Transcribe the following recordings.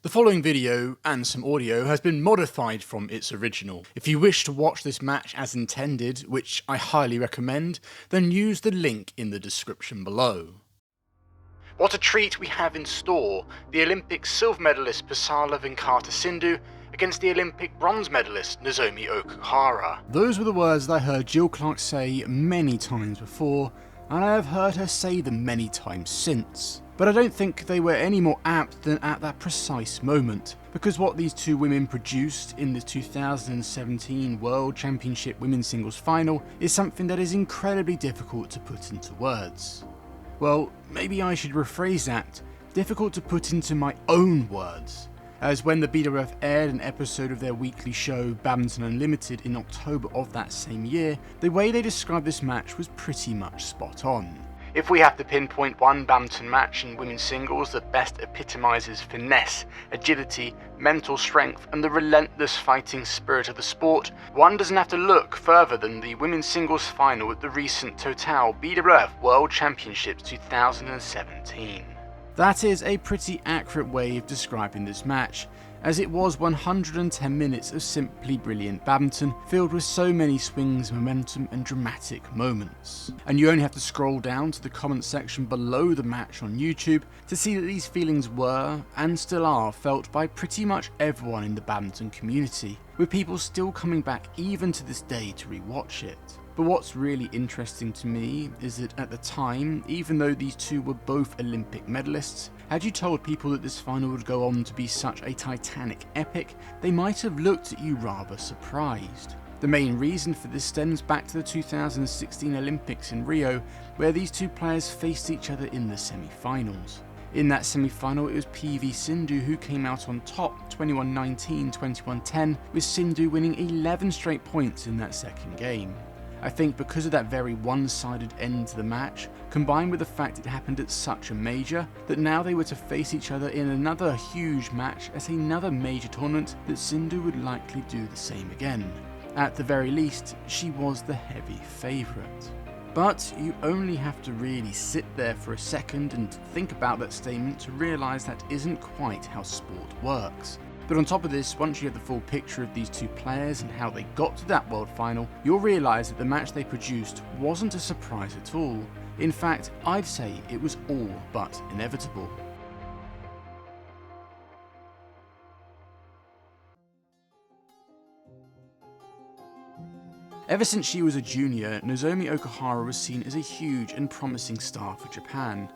The following video, and some audio, has been modified from its original. If you wish to watch this match as intended, which I highly recommend, then use the link in the description below. What a treat we have in store, the Olympic silver medalist P.V Sindhu against the Olympic bronze medalist Nozomi Okuhara. Those were the words that I heard Jill Clark say many times before, and I have heard her say them many times since. But I don't think they were any more apt than at that precise moment, because what these two women produced in the 2017 World Championship Women's Singles Final is something that is incredibly difficult to put into words. Well, maybe I should rephrase that, difficult to put into my own words, as when the BWF aired an episode of their weekly show Badminton Unlimited in October of that same year, the way they described this match was pretty much spot on. If we have to pinpoint one badminton match in women's singles that best epitomises finesse, agility, mental strength and the relentless fighting spirit of the sport, one doesn't have to look further than the women's singles final at the recent Total BWF World Championships 2017. That is a pretty accurate way of describing this match, as it was 110 minutes of simply brilliant badminton, filled with so many swings, momentum and dramatic moments. And you only have to scroll down to the comment section below the match on YouTube to see that these feelings were, and still are, felt by pretty much everyone in the badminton community, with people still coming back even to this day to rewatch it. But what's really interesting to me is that at the time, even though these two were both Olympic medalists, had you told people that this final would go on to be such a titanic epic, they might have looked at you rather surprised. The main reason for this stems back to the 2016 Olympics in Rio, where these two players faced each other in the semi-finals. In that semi-final, it was P.V Sindhu who came out on top 21-19, 21-10, with Sindhu winning 11 straight points in that second game. I think because of that very one-sided end to the match, combined with the fact it happened at such a major, that now they were to face each other in another huge match at another major tournament, that Sindhu would likely do the same again. At the very least, she was the heavy favourite. But you only have to really sit there for a second and think about that statement to realise that isn't quite how sport works. But on top of this, once you have the full picture of these two players and how they got to that world final, you'll realise that the match they produced wasn't a surprise at all. In fact, I'd say it was all but inevitable. Ever since she was a junior, Nozomi Okuhara was seen as a huge and promising star for Japan.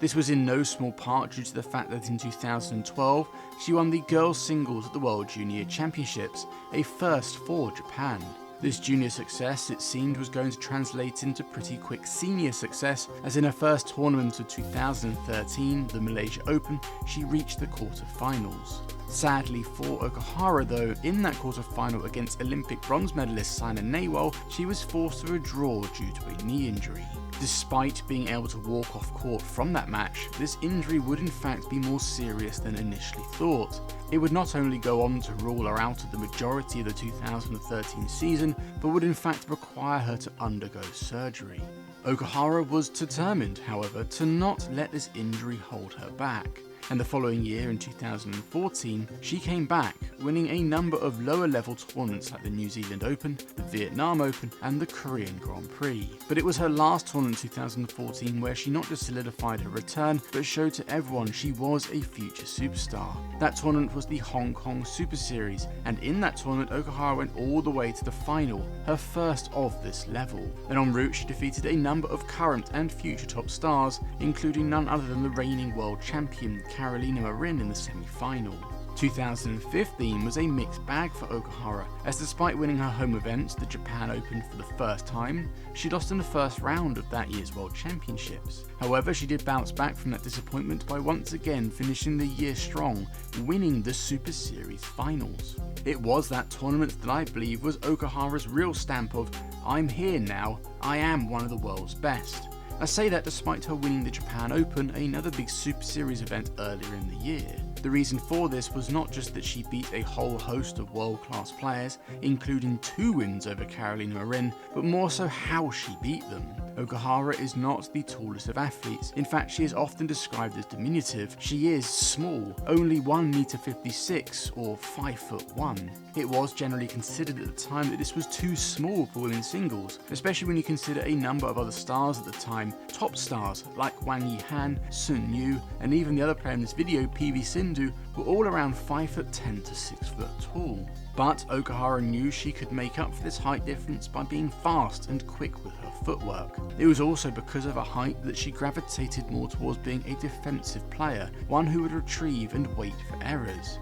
This was in no small part due to the fact that in 2012, she won the girls singles at the World Junior Championships, a first for Japan. This junior success, it seemed, was going to translate into pretty quick senior success, as in her first tournament of 2013, the Malaysia Open, she reached the quarter-finals. Sadly for Okuhara though, in that quarter-final against Olympic bronze medalist Saina Nehwal, she was forced to withdraw due to a knee injury. Despite being able to walk off court from that match, this injury would in fact be more serious than initially thought. It would not only go on to rule her out of the majority of the 2013 season, but would in fact require her to undergo surgery. Okuhara was determined, however, to not let this injury hold her back. And the following year, in 2014, she came back, winning a number of lower-level tournaments like the New Zealand Open, the Vietnam Open, and the Korean Grand Prix. But it was her last tournament in 2014 where she not just solidified her return, but showed to everyone she was a future superstar. That tournament was the Hong Kong Super Series, and in that tournament, Okuhara went all the way to the final, her first of this level. And en route, she defeated a number of current and future top stars, including none other than the reigning world champion, Carolina Marin, in the semi-final. 2015 was a mixed bag for Okuhara, as despite winning her home event, the Japan Open, for the first time, she lost in the first round of that year's World Championships. However, she did bounce back from that disappointment by once again finishing the year strong, winning the Super Series finals. It was that tournament that I believe was Okuhara's real stamp of, I'm here now, I am one of the world's best. I say that despite her winning the Japan Open, another big Super Series event earlier in the year. The reason for this was not just that she beat a whole host of world-class players, including 2 wins over Carolina Marin, but more so how she beat them. Okuhara is not the tallest of athletes. In fact, she is often described as diminutive. She is small, only 1m56 or 5'1". It was generally considered at the time that this was too small for women's singles, especially when you consider a number of other stars at the time, top stars like Wang Yihan, Sun Yu, and even the other player in this video, P.V Sindhu, were all around 5'10" to 6 foot tall. But Okuhara knew she could make up for this height difference by being fast and quick with her footwork. It was also because of her height that she gravitated more towards being a defensive player, one who would retrieve and wait for errors.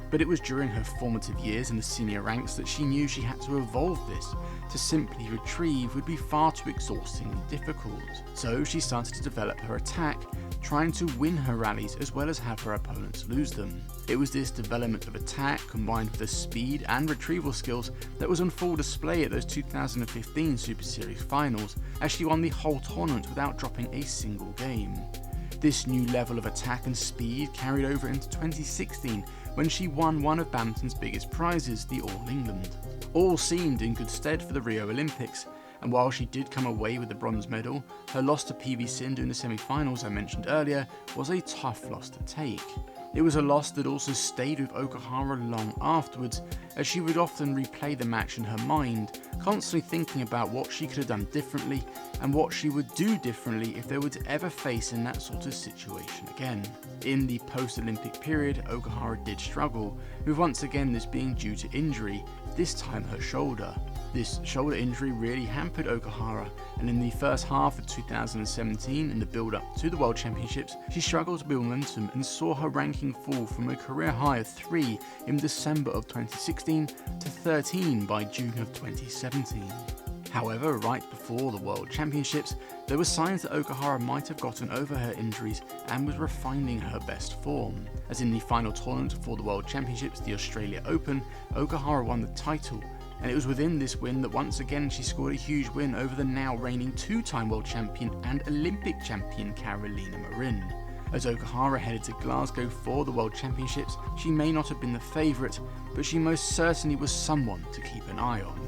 But it was during her formative years in the senior ranks that she knew she had to evolve this. To simply retrieve would be far too exhausting and difficult. So she started to develop her attack, trying to win her rallies as well as have her opponents lose them. It was this development of attack combined with the speed and retrieval skills that was on full display at those 2015 Super Series finals, as she won the whole tournament without dropping a single game. This new level of attack and speed carried over into 2016 when she won one of badminton's biggest prizes, the All England. All seemed in good stead for the Rio Olympics, and while she did come away with the bronze medal, her loss to P.V Sindhu in the semi-finals I mentioned earlier was a tough loss to take. It was a loss that also stayed with Okuhara long afterwards, as she would often replay the match in her mind, constantly thinking about what she could have done differently and what she would do differently if they were to ever face in that sort of situation again. In the post-Olympic period, Okuhara did struggle, with once again this being due to injury, this time her shoulder. This shoulder injury really hampered Okuhara, and in the first half of 2017, in the build-up to the World Championships, she struggled to build momentum and saw her ranking fall from a career high of 3 in December of 2016 to 13 by June of 2017. However, right before the World Championships, there were signs that Okuhara might have gotten over her injuries and was refining her best form. As in the final tournament for the World Championships, the Australia Open, Okuhara won the title, and it was within this win that once again she scored a huge win over the now reigning 2-time world champion and Olympic champion Carolina Marin. As Okuhara headed to Glasgow for the World Championships, she may not have been the favourite, but she most certainly was someone to keep an eye on.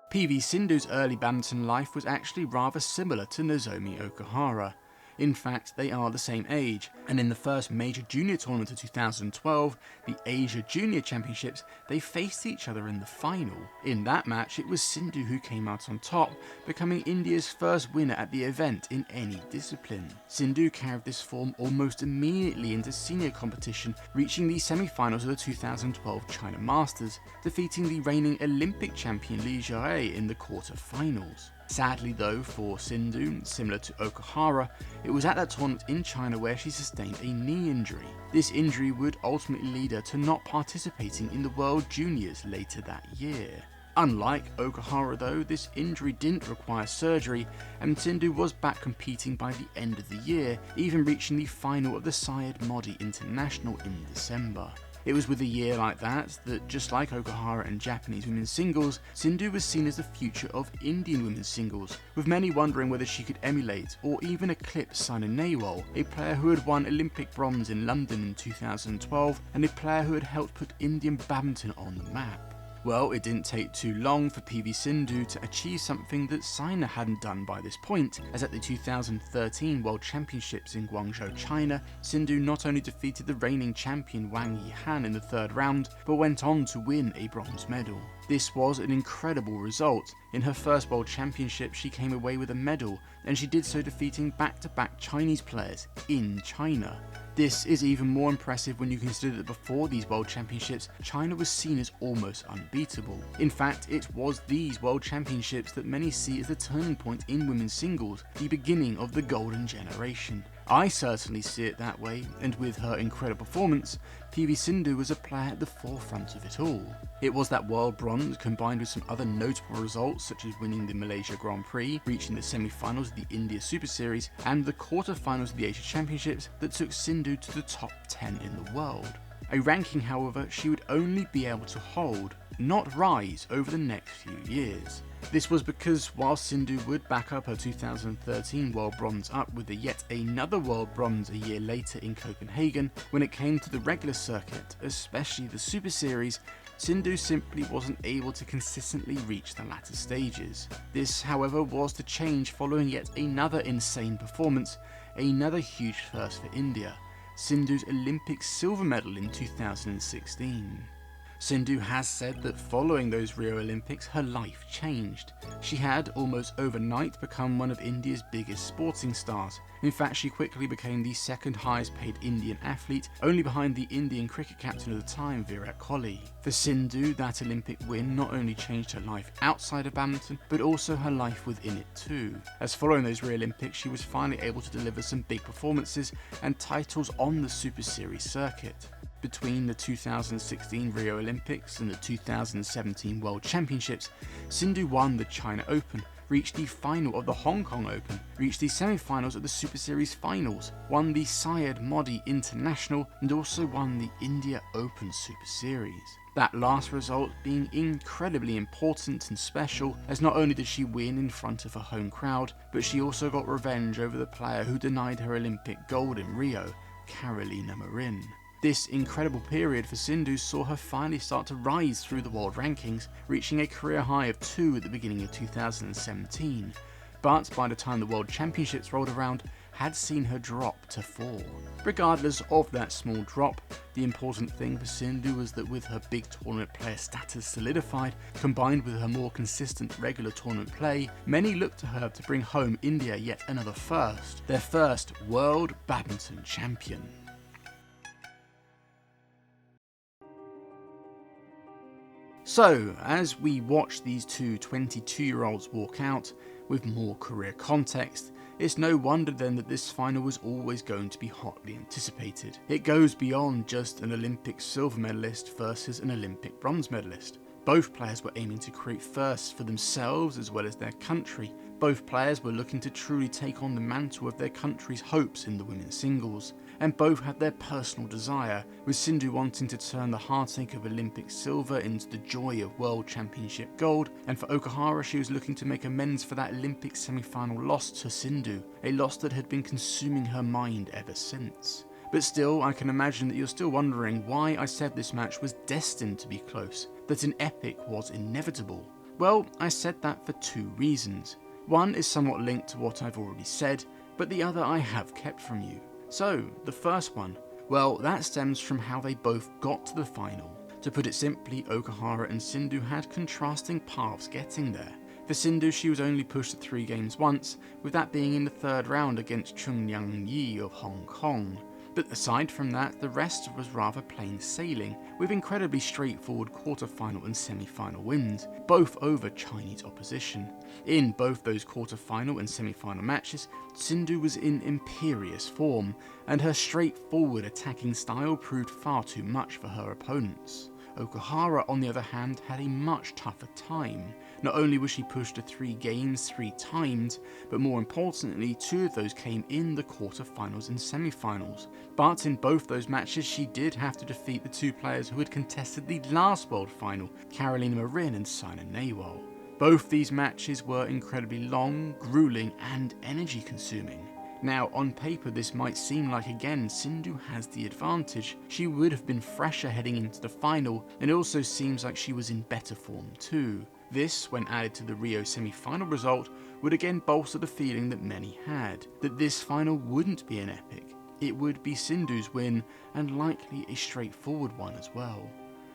P.V Sindhu's early badminton life was actually rather similar to Nozomi Okuhara. In fact, they are the same age, and in the first major junior tournament of 2012, the Asia Junior Championships, they faced each other in the final. In that match, it was Sindhu who came out on top, becoming India's first winner at the event in any discipline. Sindhu carried this form almost immediately into senior competition, reaching the semi-finals of the 2012 China Masters, defeating the reigning Olympic champion Li Jiahe in the quarter-finals. Sadly though, for Sindhu, similar to Okuhara, it was at that tournament in China where she sustained a knee injury. This injury would ultimately lead her to not participating in the World Juniors later that year. Unlike Okuhara though, this injury didn't require surgery, and Sindhu was back competing by the end of the year, even reaching the final of the Syed Modi International in December. It was with a year like that, just like Okuhara and Japanese women's singles, Sindhu was seen as the future of Indian women's singles, with many wondering whether she could emulate or even eclipse Saina Nehwal, a player who had won Olympic bronze in London in 2012 and a player who had helped put Indian badminton on the map. Well, it didn't take too long for P.V Sindhu to achieve something that Saina hadn't done by this point, as at the 2013 World Championships in Guangzhou, China, Sindhu not only defeated the reigning champion Wang Yihan in the third round, but went on to win a bronze medal. This was an incredible result. In her first World Championship, she came away with a medal, and she did so defeating back-to-back Chinese players in China. This is even more impressive when you consider that before these World Championships, China was seen as almost unbeatable. In fact, it was these World Championships that many see as the turning point in women's singles, the beginning of the golden generation. I certainly see it that way, and with her incredible performance, P.V Sindhu was a player at the forefront of it all. It was that world bronze combined with some other notable results such as winning the Malaysia Grand Prix, reaching the semi-finals of the India Super Series, and the quarter-finals of the Asia Championships that took Sindhu to the top 10 in the world. A ranking, however, she would only be able to hold, not rise over the next few years. This was because while Sindhu would back up her 2013 world bronze up with yet another world bronze a year later in Copenhagen, when it came to the regular circuit, especially the Super Series, Sindhu simply wasn't able to consistently reach the latter stages. This, however, was to change following yet another insane performance, another huge first for India, Sindhu's Olympic silver medal in 2016. Sindhu has said that following those Rio Olympics, her life changed. She had, almost overnight, become one of India's biggest sporting stars. In fact, she quickly became the second highest paid Indian athlete, only behind the Indian cricket captain of the time, Virat Kohli. For Sindhu, that Olympic win not only changed her life outside of badminton, but also her life within it too. As following those Rio Olympics, she was finally able to deliver some big performances and titles on the Super Series circuit. Between the 2016 Rio Olympics and the 2017 World Championships, Sindhu won the China Open, reached the final of the Hong Kong Open, reached the semi-finals of the Super Series finals, won the Syed Modi International, and also won the India Open Super Series. That last result being incredibly important and special, as not only did she win in front of a home crowd, but she also got revenge over the player who denied her Olympic gold in Rio, Carolina Marin. This incredible period for Sindhu saw her finally start to rise through the world rankings, reaching a career high of 2 at the beginning of 2017. But by the time the World Championships rolled around, had seen her drop to 4. Regardless of that small drop, the important thing for Sindhu was that with her big tournament player status solidified, combined with her more consistent regular tournament play, many looked to her to bring home India yet another first, their first World Badminton Champion. So, as we watch these two 22-year-olds walk out, with more career context, it's no wonder then that this final was always going to be hotly anticipated. It goes beyond just an Olympic silver medalist versus an Olympic bronze medalist. Both players were aiming to create firsts for themselves as well as their country. Both players were looking to truly take on the mantle of their country's hopes in the women's singles. And both had their personal desire, with Sindhu wanting to turn the heartache of Olympic silver into the joy of World Championship gold, and for Okuhara she was looking to make amends for that Olympic semi-final loss to Sindhu, a loss that had been consuming her mind ever since. But still, I can imagine that you're still wondering why I said this match was destined to be close, that an epic was inevitable. Well, I said that for 2 reasons. One is somewhat linked to what I've already said, but the other I have kept from you. So, the first one, well, that stems from how they both got to the final. To put it simply, Okuhara and Sindhu had contrasting paths getting there. For Sindhu, she was only pushed to 3 games once, with that being in the 3rd round against Chungyang Yi of Hong Kong. But aside from that, the rest was rather plain sailing, with incredibly straightforward quarter-final and semi-final wins, both over Chinese opposition. In both those quarter-final and semi-final matches, Sindhu was in imperious form, and her straightforward attacking style proved far too much for her opponents. Okuhara, on the other hand, had a much tougher time. Not only was she pushed to 3 games 3 times, but more importantly, 2 of those came in the quarter-finals and semi-finals. But in both those matches, she did have to defeat the 2 players who had contested the last World Final, Carolina Marin and Saina Nehwal. Both these matches were incredibly long, grueling, and energy-consuming. Now, on paper this might seem like again Sindhu has the advantage. She would have been fresher heading into the final, and it also seems like she was in better form too. This, when added to the Rio semi-final result, would again bolster the feeling that many had, that this final wouldn't be an epic. It would be Sindhu's win, and likely a straightforward one as well.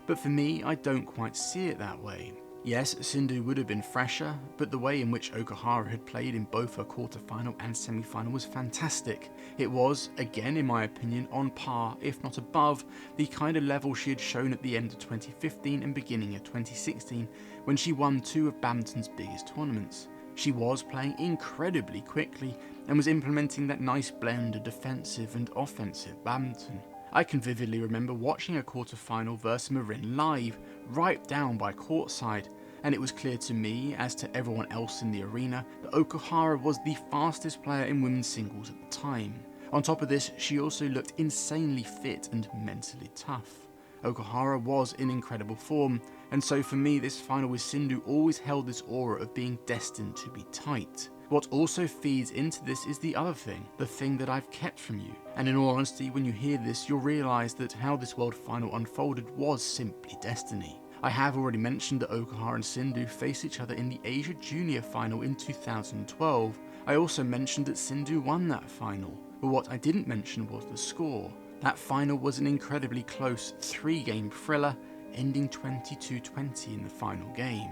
But for me, I don't quite see it that way. Yes, Sindhu would have been fresher, but the way in which Okuhara had played in both her quarter-final and semi-final was fantastic. It was, again in my opinion, on par, if not above, the kind of level she had shown at the end of 2015 and beginning of 2016, when she won 2 of badminton's biggest tournaments. She was playing incredibly quickly, and was implementing that nice blend of defensive and offensive badminton. I can vividly remember watching a quarter-final versus Marin live, right down by courtside, and it was clear to me, as to everyone else in the arena, that Okuhara was the fastest player in women's singles at the time. On top of this, she also looked insanely fit and mentally tough. Okuhara was in incredible form, and so for me this final with Sindhu always held this aura of being destined to be tight. What also feeds into this is the other thing, the thing that I've kept from you. And in all honesty, when you hear this, you'll realise that how this world final unfolded was simply destiny. I have already mentioned that Okuhara and Sindhu faced each other in the Asia Junior final in 2012. I also mentioned that Sindhu won that final, but what I didn't mention was the score. That final was an incredibly close 3-game thriller, ending 22-20 in the final game.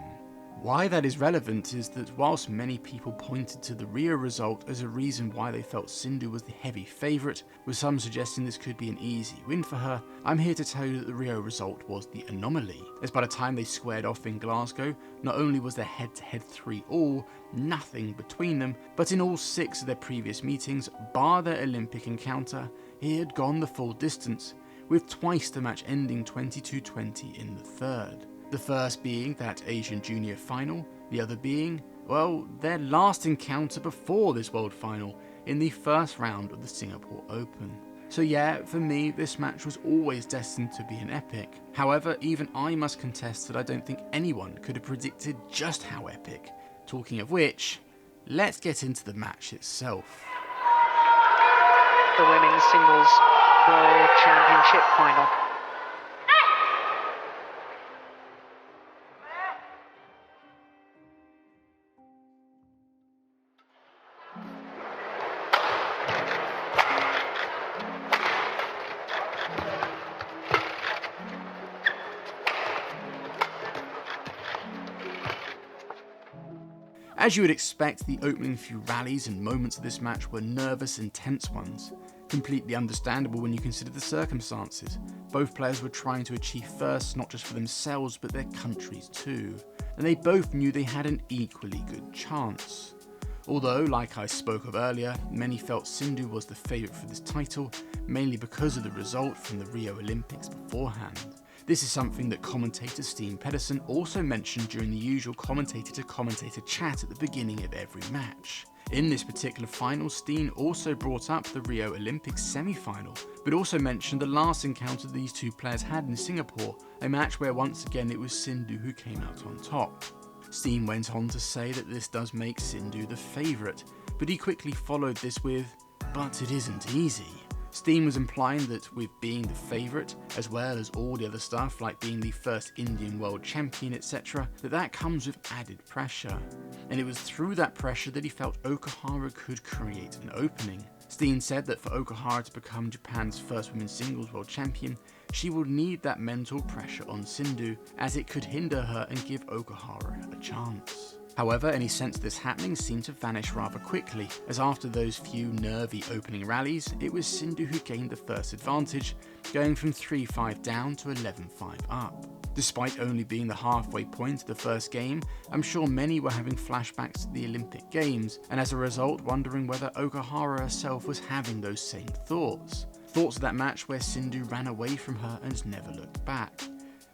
Why that is relevant is that whilst many people pointed to the Rio result as a reason why they felt Sindhu was the heavy favourite, with some suggesting this could be an easy win for her, I'm here to tell you that the Rio result was the anomaly, as by the time they squared off in Glasgow, not only was there head-to-head 3-all, nothing between them, but in all 6 of their previous meetings, bar their Olympic encounter, it had gone the full distance, with twice the match ending 22-20 in the third. The first being that Asian Junior final, the other being, well, their last encounter before this World Final in the first round of the Singapore Open. So yeah, for me, this match was always destined to be an epic. However, even I must contest that I don't think anyone could have predicted just how epic. Talking of which, let's get into the match itself. The Women's Singles World Championship Final. As you would expect, the opening few rallies and moments of this match were nervous and tense ones. Completely understandable when you consider the circumstances. Both players were trying to achieve first not just for themselves but their countries too, and they both knew they had an equally good chance. Although, like I spoke of earlier, many felt Sindhu was the favourite for this title, mainly because of the result from the Rio Olympics beforehand. This is something that commentator Steen Pedersen also mentioned during the usual commentator-to-commentator chat at the beginning of every match. In this particular final, Steen also brought up the Rio Olympics semi-final, but also mentioned the last encounter these two players had in Singapore, a match where once again it was Sindhu who came out on top. Steen went on to say that this does make Sindhu the favourite, but he quickly followed this with, "But it isn't easy." Steen was implying that with being the favourite, as well as all the other stuff like being the first Indian world champion etc, that comes with added pressure. And it was through that pressure that he felt Okuhara could create an opening. Steen said that for Okuhara to become Japan's first women's singles world champion, she would need that mental pressure on Sindhu, as it could hinder her and give Okuhara a chance. However, any sense of this happening seemed to vanish rather quickly, as after those few nervy opening rallies, it was Sindhu who gained the first advantage, going from 3-5 down to 11-5 up. Despite only being the halfway point of the first game, I'm sure many were having flashbacks to the Olympic Games, and as a result wondering whether Okuhara herself was having those same thoughts. Thoughts of that match where Sindhu ran away from her and never looked back.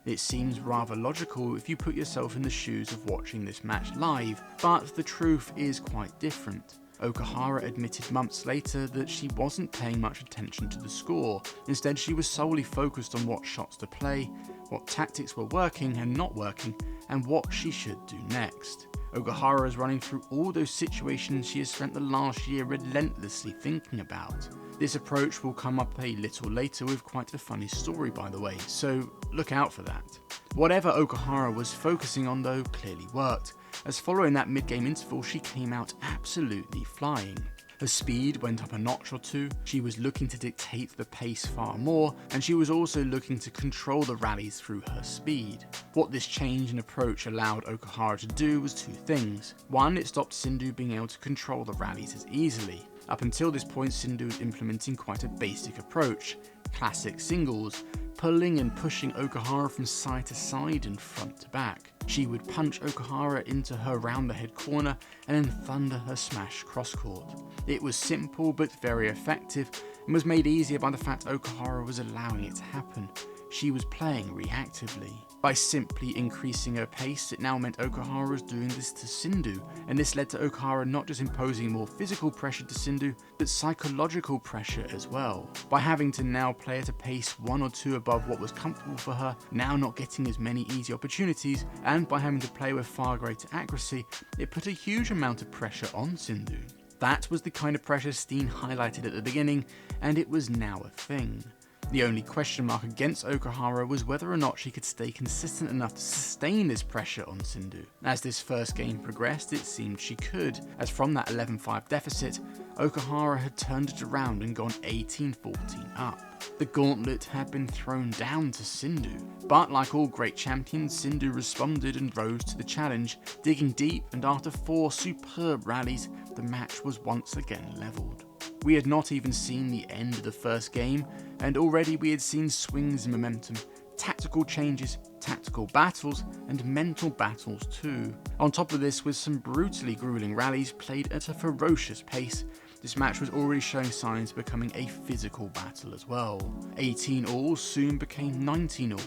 It seems rather logical if you put yourself in the shoes of watching this match live, but the truth is quite different. Okuhara admitted months later that she wasn't paying much attention to the score. Instead, she was solely focused on what shots to play, what tactics were working and not working, and what she should do next. Okuhara is running through all those situations she has spent the last year relentlessly thinking about. This approach will come up a little later with quite a funny story, by the way, so look out for that. Whatever Okuhara was focusing on though clearly worked, as following that mid-game interval she came out absolutely flying. Her speed went up a notch or two, she was looking to dictate the pace far more, and she was also looking to control the rallies through her speed. What this change in approach allowed Okuhara to do was two things. One, it stopped Sindhu being able to control the rallies as easily. Up until this point, Sindhu was implementing quite a basic approach, classic singles, pulling and pushing Okuhara from side to side and front to back. She would punch Okuhara into her round the head corner and then thunder her smash cross court. It was simple but very effective and was made easier by the fact Okuhara was allowing it to happen. She was playing reactively. By simply increasing her pace, it now meant Okuhara was doing this to Sindhu, and this led to Okuhara not just imposing more physical pressure to Sindhu, but psychological pressure as well. By having to now play at a pace 1 or 2 above what was comfortable for her, now not getting as many easy opportunities, and by having to play with far greater accuracy, it put a huge amount of pressure on Sindhu. That was the kind of pressure Steen highlighted at the beginning, and it was now a thing. The only question mark against Okuhara was whether or not she could stay consistent enough to sustain this pressure on Sindhu. As this first game progressed, it seemed she could, as from that 11-5 deficit, Okuhara had turned it around and gone 18-14 up. The gauntlet had been thrown down to Sindhu, but like all great champions, Sindhu responded and rose to the challenge, digging deep, and after 4 superb rallies, the match was once again levelled. We had not even seen the end of the first game, and already we had seen swings in momentum, tactical changes, tactical battles, and mental battles too. On top of this was some brutally grueling rallies played at a ferocious pace. This match was already showing signs of becoming a physical battle as well. 18 all soon became 19 all,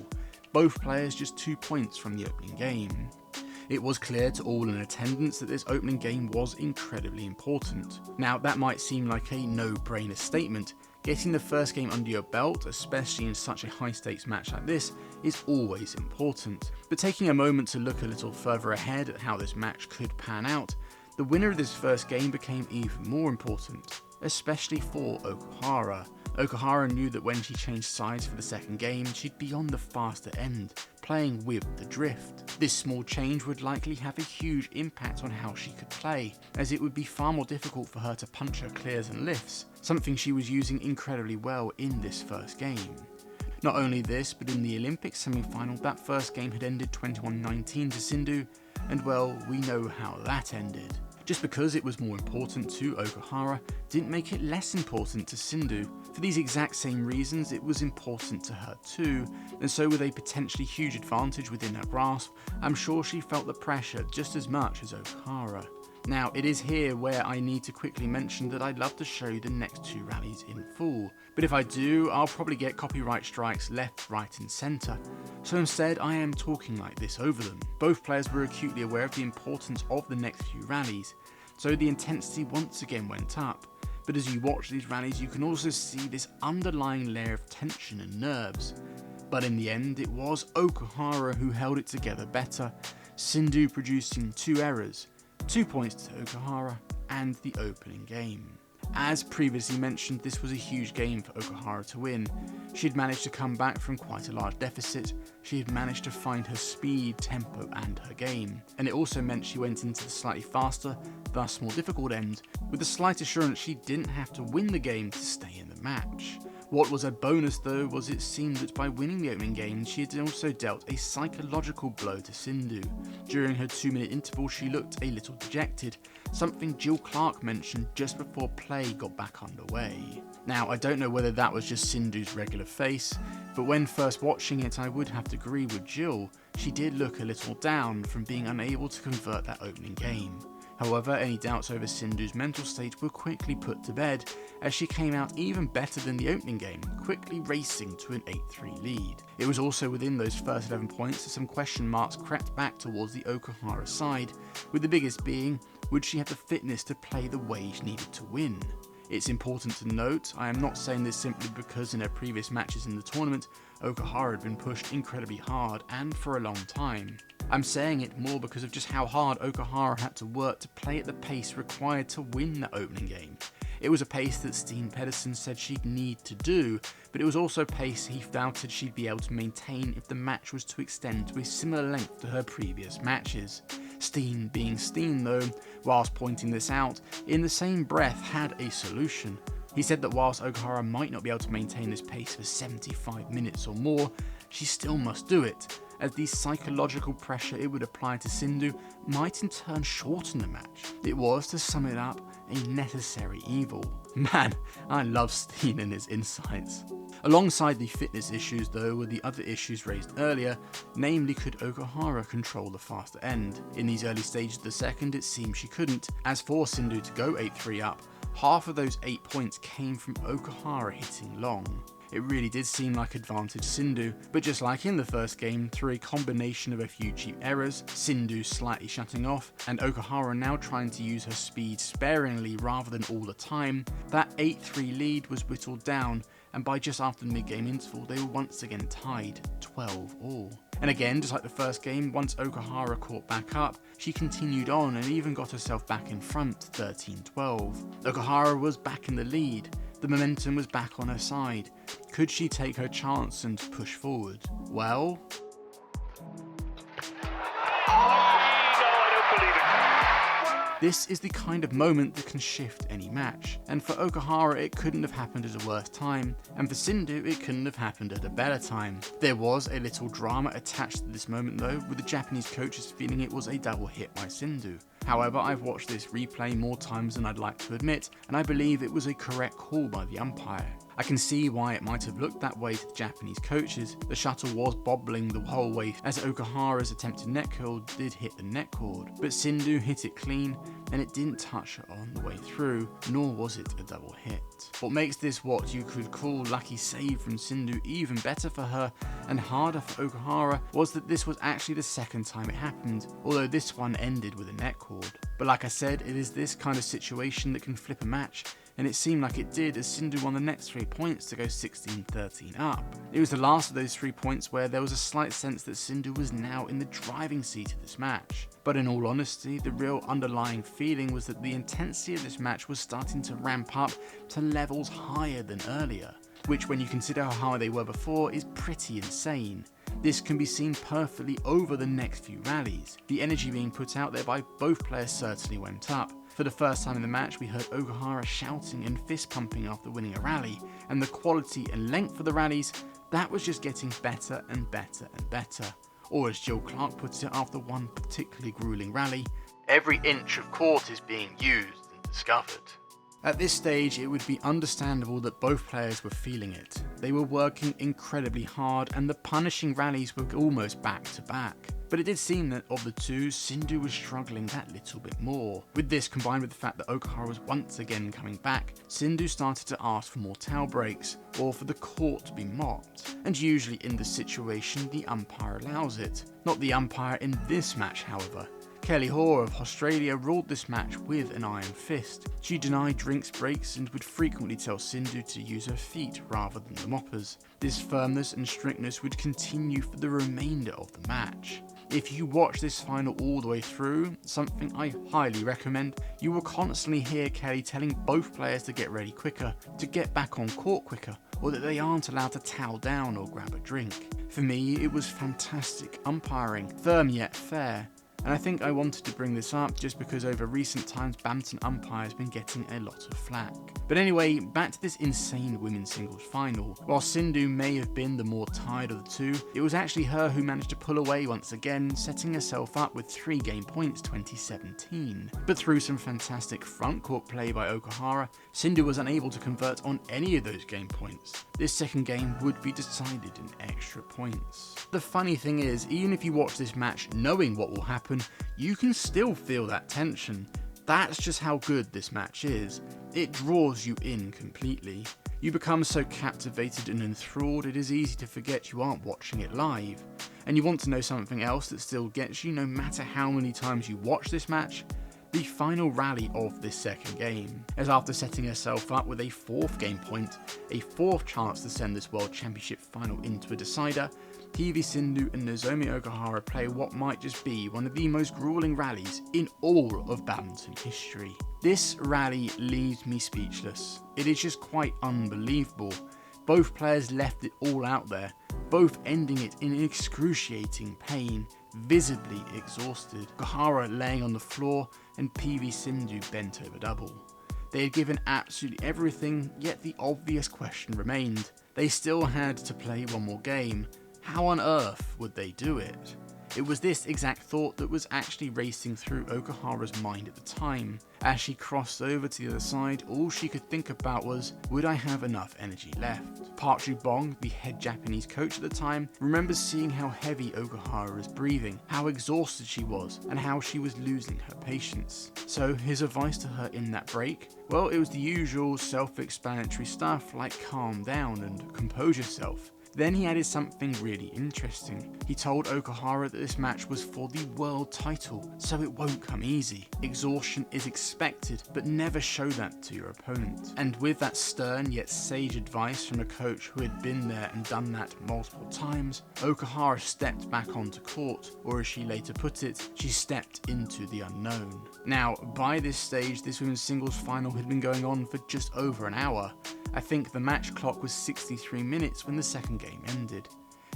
both players just 2 points from the opening game. It was clear to all in attendance that this opening game was incredibly important. Now, that might seem like a no-brainer statement. Getting the first game under your belt, especially in such a high-stakes match like this, is always important. But taking a moment to look a little further ahead at how this match could pan out, the winner of this first game became even more important, especially for Okuhara. Okuhara knew that when she changed sides for the second game, she'd be on the faster end, playing with the drift. This small change would likely have a huge impact on how she could play, as it would be far more difficult for her to punch her clears and lifts, something she was using incredibly well in this first game. Not only this, but in the Olympic semi-final, that first game had ended 21-19 to Sindhu, and well, we know how that ended. Just because it was more important to Okuhara didn't make it less important to Sindhu. For these exact same reasons, it was important to her too, and so with a potentially huge advantage within her grasp, I'm sure she felt the pressure just as much as Okuhara. Now, it is here where I need to quickly mention that I'd love to show you the next 2 rallies in full, but if I do, I'll probably get copyright strikes left, right and centre, so instead I am talking like this over them. Both players were acutely aware of the importance of the next few rallies, so the intensity once again went up, but as you watch these rallies you can also see this underlying layer of tension and nerves. But in the end, it was Okuhara who held it together better, Sindhu producing 2 errors, 2 points to Okuhara, and the opening game. As previously mentioned, this was a huge game for Okuhara to win. She had managed to come back from quite a large deficit, she had managed to find her speed, tempo and her game, and it also meant she went into the slightly faster, thus more difficult end, with the slight assurance she didn't have to win the game to stay in the match. What was a bonus though was it seemed that by winning the opening game she had also dealt a psychological blow to Sindhu. During her 2-minute interval she looked a little dejected, something Jill Clark mentioned just before play got back underway. Now I don't know whether that was just Sindhu's regular face, but when first watching it I would have to agree with Jill, she did look a little down from being unable to convert that opening game. However, any doubts over Sindhu's mental state were quickly put to bed as she came out even better than the opening game, quickly racing to an 8-3 lead. It was also within those first 11 points that some question marks crept back towards the Okuhara side, with the biggest being, would she have the fitness to play the way she needed to win? It's important to note, I am not saying this simply because in her previous matches in the tournament, Okuhara had been pushed incredibly hard and for a long time. I'm saying it more because of just how hard Okuhara had to work to play at the pace required to win the opening game. It was a pace that Steen Pedersen said she'd need to do, but it was also a pace he doubted she'd be able to maintain if the match was to extend to a similar length to her previous matches. Steen, being Steen though, whilst pointing this out, in the same breath had a solution. He said that whilst Okuhara might not be able to maintain this pace for 75 minutes or more, she still must do it, as the psychological pressure it would apply to Sindhu might in turn shorten the match. It was, to sum it up, a necessary evil. Man, I love Steen and his insights. Alongside the fitness issues though were the other issues raised earlier, namely could Okuhara control the faster end. In these early stages of the second it seemed she couldn't, as for Sindhu to go 8-3 up, half of those 8 points came from Okuhara hitting long. It really did seem like advantage Sindhu, but just like in the first game, through a combination of a few cheap errors, Sindhu slightly shutting off, and Okuhara now trying to use her speed sparingly rather than all the time, that 8-3 lead was whittled down, and by just after the mid-game interval they were once again tied 12 all. And again, just like the first game, once Okuhara caught back up, she continued on and even got herself back in front 13-12. Okuhara was back in the lead, the momentum was back on her side. Could she take her chance and push forward? Well, this is the kind of moment that can shift any match, and for Okuhara it couldn't have happened at a worse time, and for Sindhu it couldn't have happened at a better time. There was a little drama attached to this moment though, with the Japanese coaches feeling it was a double hit by Sindhu. However, I've watched this replay more times than I'd like to admit, and I believe it was a correct call by the umpire. I can see why it might have looked that way to the Japanese coaches. The shuttle was bobbling the whole way as Okuhara's attempted net curl did hit the net cord, but Sindhu hit it clean and it didn't touch her on the way through, nor was it a double hit. What makes this what you could call lucky save from Sindhu even better for her and harder for Okuhara was that this was actually the second time it happened, although this one ended with a net cord. But like I said, it is this kind of situation that can flip a match, and it seemed like it did as Sindhu won the next 3 points to go 16-13 up. It was the last of those 3 points where there was a slight sense that Sindhu was now in the driving seat of this match. But in all honesty, the real underlying feeling was that the intensity of this match was starting to ramp up to levels higher than earlier, which when you consider how high they were before is pretty insane. This can be seen perfectly over the next few rallies. The energy being put out there by both players certainly went up. For the first time in the match, we heard Okuhara shouting and fist pumping after winning a rally, and the quality and length of the rallies, that was just getting better and better and better. Or as Jill Clark puts it after one particularly grueling rally, every inch of court is being used and discovered. At this stage, it would be understandable that both players were feeling it. They were working incredibly hard and the punishing rallies were almost back to back. But it did seem that of the two, Sindhu was struggling that little bit more. With this combined with the fact that Okuhara was once again coming back, Sindhu started to ask for more towel breaks or for the court to be mopped. And usually in this situation, the umpire allows it. Not the umpire in this match, however. Kelly Hoare of Australia ruled this match with an iron fist. She denied drinks breaks and would frequently tell Sindhu to use her feet rather than the moppers. This firmness and strictness would continue for the remainder of the match. If you watch this final all the way through, something I highly recommend, you will constantly hear Kelly telling both players to get ready quicker, to get back on court quicker, or that they aren't allowed to towel down or grab a drink. For me, it was fantastic umpiring, firm yet fair. And I think I wanted to bring this up just because over recent times badminton umpires have been getting a lot of flack. But anyway, back to this insane women's singles final. While Sindhu may have been the more tired of the two, it was actually her who managed to pull away once again, setting herself up with 3 game points 2017. But through some fantastic front court play by Okuhara, Sindhu was unable to convert on any of those game points. This second game would be decided in extra points. The funny thing is, even if you watch this match knowing what will happen, you can still feel that tension. That's just how good this match is. It draws you in completely. You become so captivated and enthralled it is easy to forget you aren't watching it live. And you want to know something else that still gets you no matter how many times you watch this match? The final rally of this second game, as after setting herself up with a 4th game point, a 4th chance to send this World Championship final into a decider, P.V Sindhu and Nozomi Okuhara play what might just be one of the most grueling rallies in all of badminton history. This rally leaves me speechless. It is just quite unbelievable. Both players left it all out there, both ending it in excruciating pain, visibly exhausted. Okuhara laying on the floor and P.V Sindhu bent over double. They had given absolutely everything, yet the obvious question remained. They still had to play one more game. How on earth would they do it? It was this exact thought that was actually racing through Okuhara's mind at the time. As she crossed over to the other side, all she could think about was, would I have enough energy left? Park Ju-bong, the head Japanese coach at the time, remembers seeing how heavy Okuhara was breathing, how exhausted she was, and how she was losing her patience. So his advice to her in that break? Well, it was the usual self-explanatory stuff like calm down and compose yourself. Then he added something really interesting. He told Okuhara that this match was for the world title, so it won't come easy. Exhaustion is expected, but never show that to your opponent. And with that stern yet sage advice from a coach who had been there and done that multiple times, Okuhara stepped back onto court, or as she later put it, she stepped into the unknown. Now, by this stage, this women's singles final had been going on for just over an hour, I think the match clock was 63 minutes when the second game ended.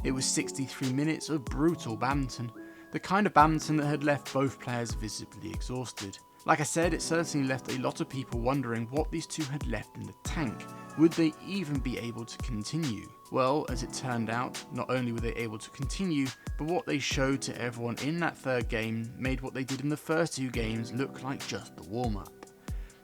It was 63 minutes of brutal badminton, the kind of badminton that had left both players visibly exhausted. Like I said, it certainly left a lot of people wondering what these two had left in the tank. Would they even be able to continue? Well, as it turned out, not only were they able to continue, but what they showed to everyone in that third game made what they did in the first two games look like just the warm-up.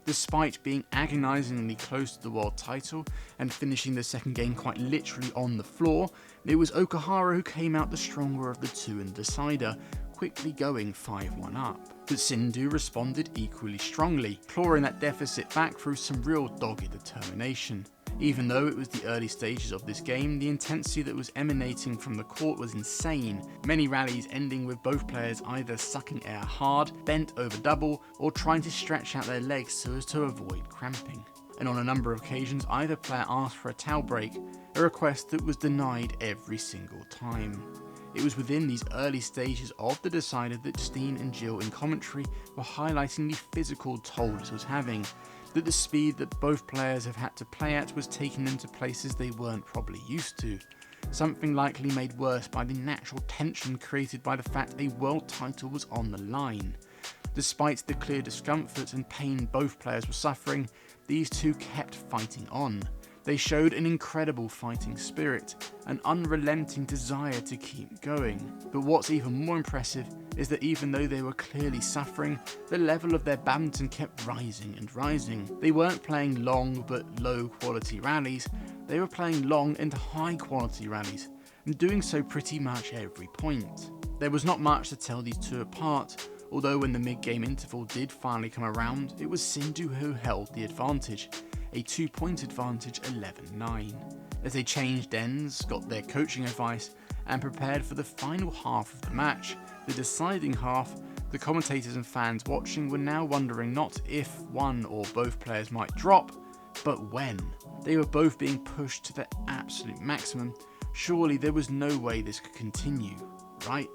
Despite being agonisingly close to the world title and finishing the second game quite literally on the floor, it was Okuhara who came out the stronger of the two in the decider, quickly going 5-1 up. But Sindhu responded equally strongly, clawing that deficit back through some real dogged determination. Even though it was the early stages of this game, the intensity that was emanating from the court was insane, many rallies ending with both players either sucking air hard, bent over double, or trying to stretch out their legs so as to avoid cramping. And on a number of occasions, either player asked for a towel break, a request that was denied every single time. It was within these early stages of the decider that Steen and Jill in commentary were highlighting the physical toll this was having, that the speed that both players have had to play at was taking them to places they weren't probably used to, something likely made worse by the natural tension created by the fact a world title was on the line. Despite the clear discomfort and pain both players were suffering, these two kept fighting on. They showed an incredible fighting spirit, an unrelenting desire to keep going. But what's even more impressive is that even though they were clearly suffering, the level of their badminton kept rising and rising. They weren't playing long but low quality rallies, they were playing long and high quality rallies, and doing so pretty much every point. There was not much to tell these two apart, although when the mid-game interval did finally come around, it was Sindhu who held the advantage, a 2-point advantage 11-9. As they changed ends, got their coaching advice, and prepared for the final half of the match, the deciding half, the commentators and fans watching were now wondering not if one or both players might drop, but when. They were both being pushed to their absolute maximum. Surely there was no way this could continue, right?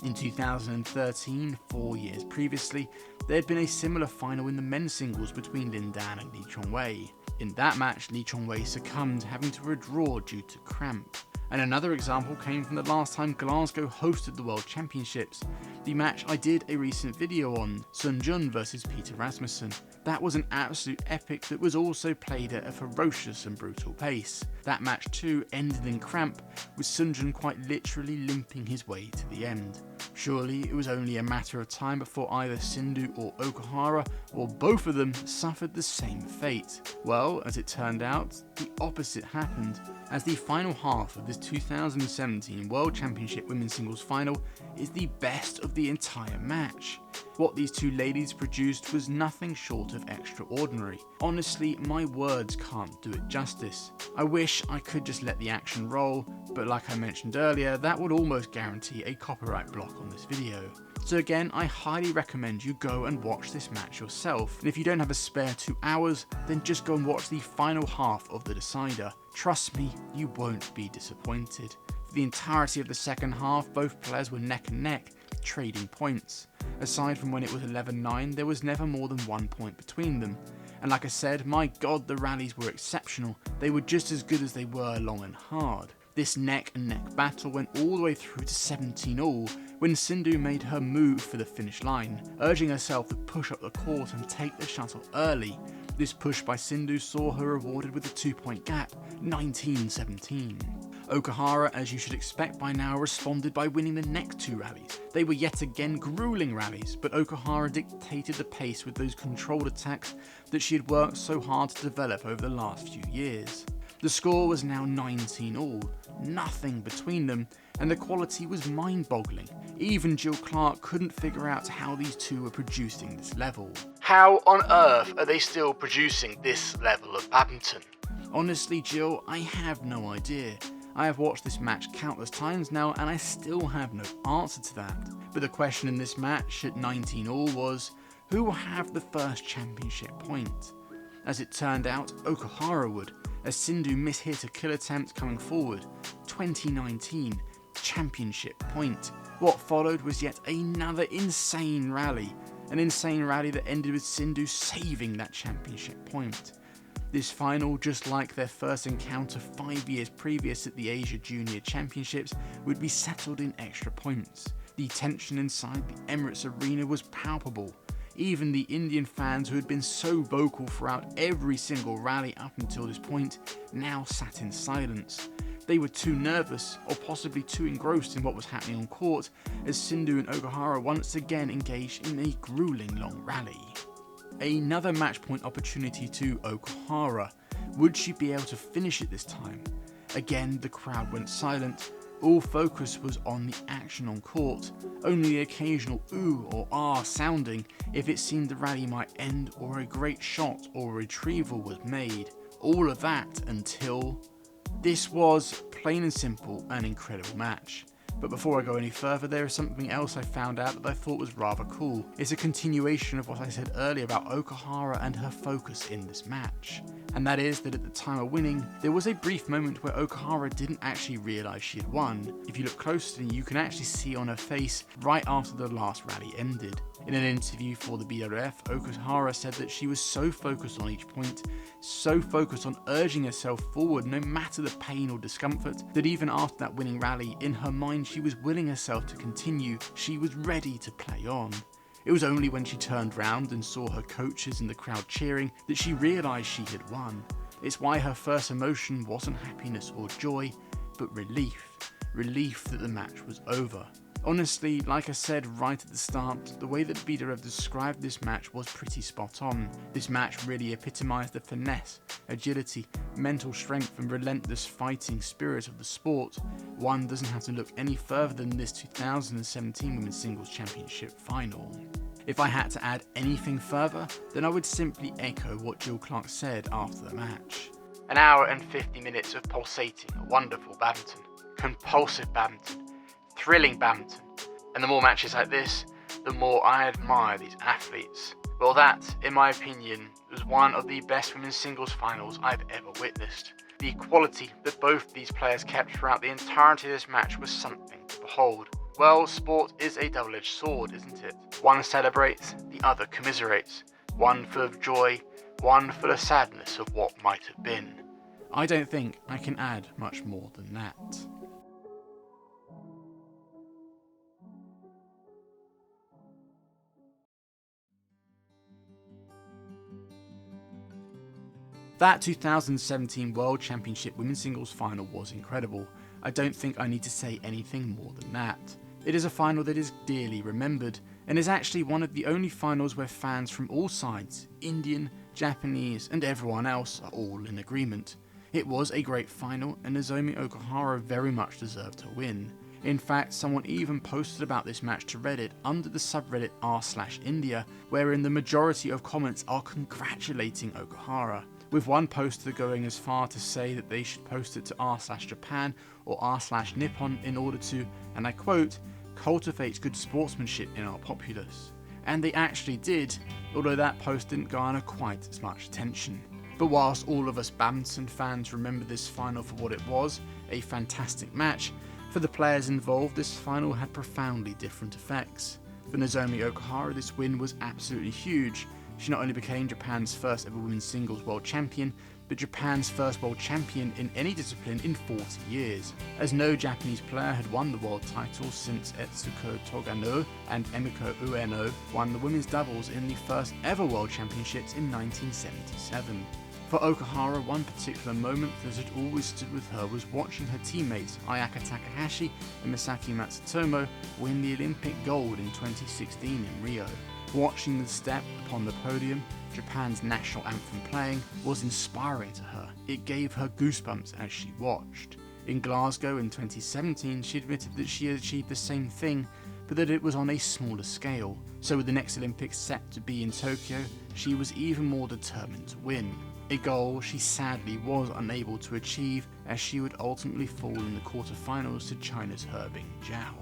In 2013, 4 years previously, there had been a similar final in the men's singles between Lin Dan and Lee Chong-wei. In that match, Lee Chong-wei succumbed, having to withdraw due to cramp. And another example came from the last time Glasgow hosted the World Championships, the match I did a recent video on, Sun Jun vs Peter Rasmussen. That was an absolute epic that was also played at a ferocious and brutal pace. That match too ended in cramp, with Sun Jun quite literally limping his way to the end. Surely it was only a matter of time before either Sindhu or Okuhara, or both of them, suffered the same fate. Well, as it turned out, the opposite happened, as the final half of this 2017 World Championship Women's Singles Final is the best of the entire match. What these two ladies produced was nothing short of extraordinary. Honestly, my words can't do it justice. I wish I could just let the action roll, but like I mentioned earlier, that would almost guarantee a copyright block on this video. So again, I highly recommend you go and watch this match yourself, and if you don't have a spare 2 hours, then just go and watch the final half of the decider. Trust me, you won't be disappointed. For the entirety of the second half, both players were neck and neck, trading points. Aside from when it was 11-9, there was never more than 1 point between them. And like I said, my god, the rallies were exceptional. They were just as good as they were long and hard. This neck and neck battle went all the way through to 17-all, when Sindhu made her move for the finish line, urging herself to push up the court and take the shuttle early. This push by Sindhu saw her rewarded with a 2-point gap, 19-17. Okuhara, as you should expect by now, responded by winning the next 2 rallies. They were yet again grueling rallies, but Okuhara dictated the pace with those controlled attacks that she had worked so hard to develop over the last few years. The score was now 19-all, nothing between them, and the quality was mind-boggling. Even Jill Clark couldn't figure out how these two were producing this level. How on earth are they still producing this level of badminton? Honestly, Jill, I have no idea. I have watched this match countless times now and I still have no answer to that. But the question in this match at 19-all was, who will have the first championship point? As it turned out, Okuhara would, as Sindhu mishit a kill attempt coming forward. 2019 championship point. What followed was yet another insane rally. An insane rally that ended with Sindhu saving that championship point. This final, just like their first encounter 5 years previous at the Asia Junior Championships, would be settled in extra points. The tension inside the Emirates Arena was palpable. Even the Indian fans, who had been so vocal throughout every single rally up until this point, now sat in silence. They were too nervous, or possibly too engrossed in what was happening on court, as Sindhu and Okuhara once again engaged in a grueling long rally. Another match point opportunity to Okuhara. Would she be able to finish it this time? Again, the crowd went silent. All focus was on the action on court, only the occasional ooh or ah sounding if it seemed the rally might end or a great shot or retrieval was made. All of that until... This was, plain and simple, an incredible match. But before I go any further, there is something else I found out that I thought was rather cool. It's a continuation of what I said earlier about Okuhara and her focus in this match. And that is that at the time of winning, there was a brief moment where Okuhara didn't actually realise she had won. If you look closely, you can actually see on her face right after the last rally ended. In an interview for the BWF, Okuhara said that she was so focused on each point, so focused on urging herself forward no matter the pain or discomfort, that even after that winning rally, in her mind she was willing herself to continue, she was ready to play on. It was only when she turned round and saw her coaches and the crowd cheering that she realised she had won. It's why her first emotion wasn't happiness or joy, but relief. Relief that the match was over. Honestly, like I said right at the start, the way that BWF described this match was pretty spot on. This match really epitomised the finesse, agility, mental strength and relentless fighting spirit of the sport. One doesn't have to look any further than this 2017 Women's Singles Championship final. If I had to add anything further, then I would simply echo what Jill Clark said after the match. An hour and 50 minutes of pulsating, wonderful badminton, compulsive badminton, thrilling badminton, and the more matches like this, the more I admire these athletes. Well, that, in my opinion, was one of the best women's singles finals I've ever witnessed. The equality that both these players kept throughout the entirety of this match was something to behold. Well, sport is a double-edged sword, isn't it? One celebrates, the other commiserates. One full of joy, one full of sadness of what might have been. I don't think I can add much more than that. That 2017 World Championship Women's Singles final was incredible. I don't think I need to say anything more than that. It is a final that is dearly remembered, and is actually one of the only finals where fans from all sides, Indian, Japanese and everyone else, are all in agreement. It was a great final, and Nozomi Okuhara very much deserved to win. In fact, someone even posted about this match to Reddit under the subreddit r/India, wherein the majority of comments are congratulating Okuhara, with one poster going as far to say that they should post it to r/Japan or r/Nippon in order to, and I quote, cultivate good sportsmanship in our populace. And they actually did, although that post didn't garner quite as much attention. But whilst all of us badminton fans remember this final for what it was, a fantastic match, for the players involved this final had profoundly different effects. For Nozomi Okuhara, this win was absolutely huge. She not only became Japan's first ever women's singles world champion, but Japan's first world champion in any discipline in 40 years, as no Japanese player had won the world title since Etsuko Togano and Emiko Ueno won the women's doubles in the first ever world championships in 1977. For Okuhara, one particular moment that had always stood with her was watching her teammates Ayaka Takahashi and Misaki Matsutomo win the Olympic gold in 2016 in Rio. Watching them step upon the podium, Japan's national anthem playing, was inspiring to her. It gave her goosebumps as she watched. In Glasgow in 2017, she admitted that she had achieved the same thing, but that it was on a smaller scale. So with the next Olympics set to be in Tokyo, she was even more determined to win. A goal she sadly was unable to achieve, as she would ultimately fall in the quarterfinals to China's Herbing Zhao.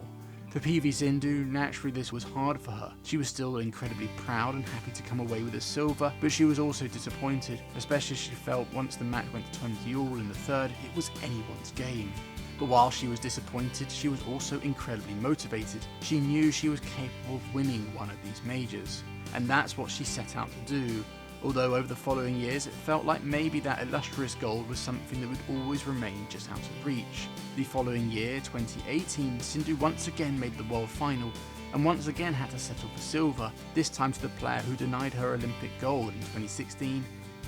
For P.V Sindhu, naturally this was hard for her. She was still incredibly proud and happy to come away with a silver, but she was also disappointed, especially as she felt once the match went to 20 all in the third, it was anyone's game. But while she was disappointed, she was also incredibly motivated. She knew she was capable of winning one of these majors, and that's what she set out to do. although over the following years it felt like maybe that illustrious gold was something that would always remain just out of reach. The following year, 2018, Sindhu once again made the world final and once again had to settle for silver, this time to the player who denied her Olympic gold in 2016,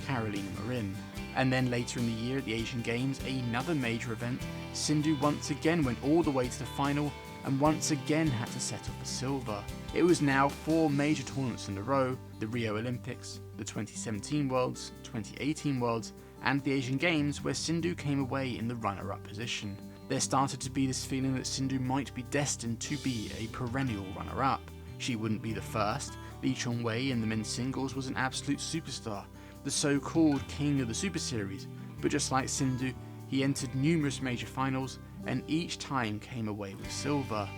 Carolina Marin. And then later in the year at the Asian Games, another major event, Sindhu once again went all the way to the final and once again had to settle for silver. It was now 4 major tournaments in a row, the Rio Olympics, the 2017 Worlds, 2018 Worlds, and the Asian Games, where Sindhu came away in the runner-up position. There started to be this feeling that Sindhu might be destined to be a perennial runner-up. She wouldn't be the first. Lee Chong-wei in the men's singles was an absolute superstar, the so-called king of the Super Series, but just like Sindhu, he entered numerous major finals and each time came away with silver.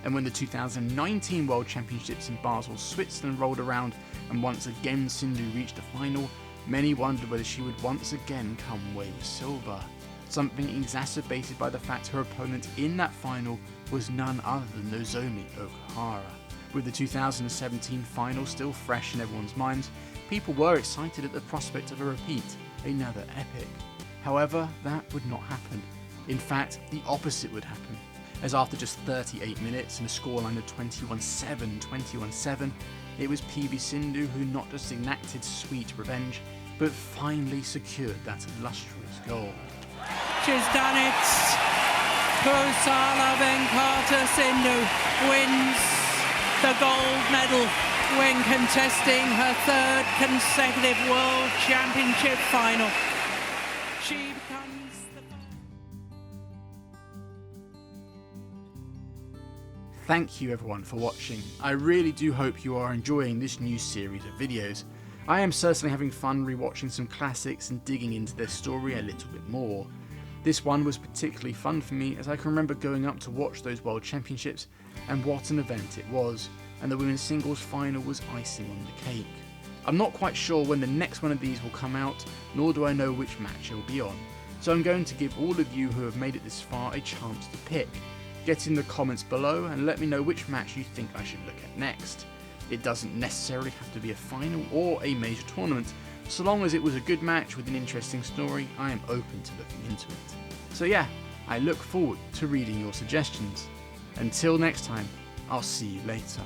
And when the 2019 World Championships in Basel, Switzerland rolled around and once again Sindhu reached the final, many wondered whether she would once again come away with silver. Something exacerbated by the fact her opponent in that final was none other than Nozomi Okuhara. With the 2017 final still fresh in everyone's minds, people were excited at the prospect of a repeat, another epic. However, that would not happen. In fact, the opposite would happen, as after just 38 minutes and a scoreline of 21-7, 21-7, it was P.V Sindhu who not just enacted sweet revenge, but finally secured that illustrious goal. She's done it! Kusala Venkata Sindhu wins the gold medal when contesting her 3rd consecutive World Championship final. She becomes the... Thank you everyone for watching. I really do hope you are enjoying this new series of videos. I am certainly having fun rewatching some classics and digging into their story a little bit more. This one was particularly fun for me as I can remember going up to watch those World Championships and what an event it was, and the women's singles final was icing on the cake. I'm not quite sure when the next one of these will come out, nor do I know which match it will be on, so I'm going to give all of you who have made it this far a chance to pick. Get in the comments below and let me know which match you think I should look at next. It doesn't necessarily have to be a final or a major tournament, so long as it was a good match with an interesting story, I am open to looking into it. So yeah, I look forward to reading your suggestions. Until next time, I'll see you later.